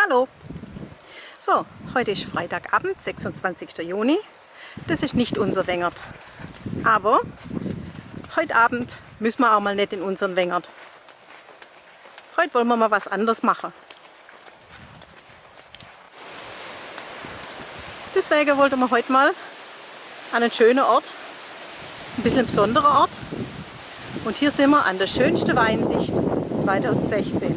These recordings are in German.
Hallo! So, heute ist Freitagabend, 26. Juni. Das ist nicht unser Wengert. Aber heute Abend müssen wir auch mal nicht in unseren Wengert. Heute wollen wir mal was anderes machen. Deswegen wollten wir heute mal an einen schönen Ort, ein bisschen ein besonderer Ort. Und hier sind wir an der schönsten Weinsicht 2016.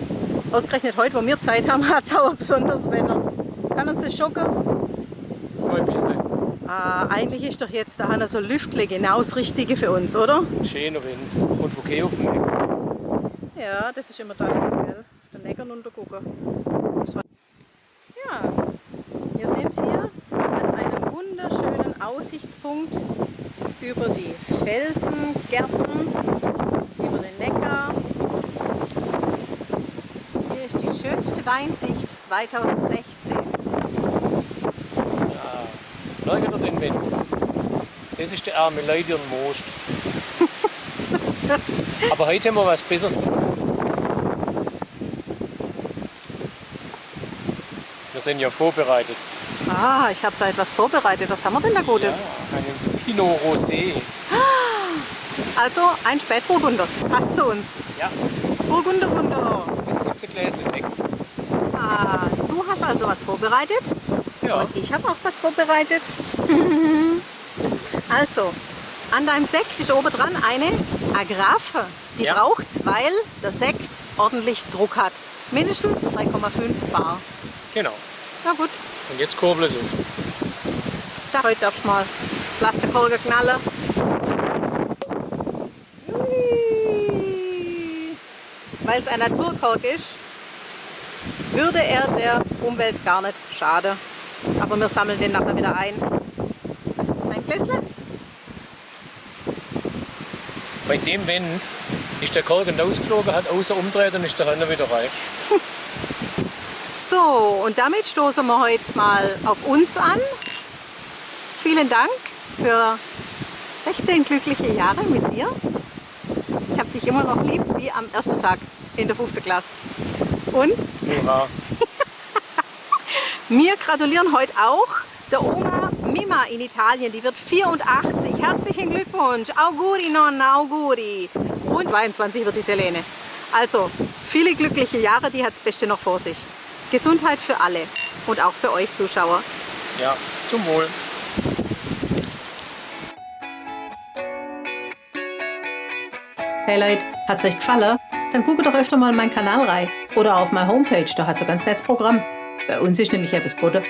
Ausgerechnet heute, wo wir Zeit haben, hat es auch ein besonderes Wetter. Kann uns das schocken? Ein bisschen. Eigentlich ist doch jetzt da so Lüftle genau das Richtige für uns, oder? Schöner Wind und Verkehr auf dem Weg. Ja, das ist immer da jetzt, gell? Auf den Neckern runtergucken. Ja, wir sind hier an einem wunderschönen Aussichtspunkt über die Felsengärten, über den Neckar. Hier ist die schönste Weinsicht 2016. Ja, merkt ihr den Wind? Das ist der arme Leute und Most. Aber heute haben wir was Besseres gemacht. Wir sind ja vorbereitet. Ich habe da etwas vorbereitet. Was haben wir denn da Gutes? Ja, einen Pinot Rosé. Also ein Spätburgunder. Das passt zu uns. Ja, Burgunder. jetzt gibt es ein Gläschen Sekt. Du hast also was vorbereitet. Ja. Und ich habe auch was vorbereitet. Also, an deinem Sekt ist oben dran eine Agraffe. Die Ja. braucht es, weil der Sekt ordentlich Druck hat. Mindestens 3,5 Bar. Genau. Na gut, Und jetzt kurbeln sie. heute darfst du mal Plastikkolge knallen. Weil es ein Naturkork ist, würde er der Umwelt gar nicht schaden. Aber wir sammeln den nachher wieder ein. Ein Gläschen? Bei dem Wind ist der Korken ausgeflogen, hat außer umgedreht und ist der Hörner wieder rein. So, und damit stoßen wir heute mal auf uns an. Vielen Dank für 16 glückliche Jahre mit dir. Ich habe dich immer noch lieb wie am ersten Tag in der 5. Klasse. Und Hurra. wir gratulieren heute auch der Oma Mima in Italien. Die wird 84. Herzlichen Glückwunsch. Auguri, Nonna, auguri. Und 22 wird die Selene. Also, viele glückliche Jahre, die hat das Beste noch vor sich. Gesundheit für alle und auch für euch Zuschauer. Ja, zum Wohl. Hey Leute, hat's euch gefallen? Dann guckt doch öfter mal in meinen Kanal rein oder auf meine Homepage, da hat's ein ganz nettes Programm. Bei uns ist nämlich etwas Butter.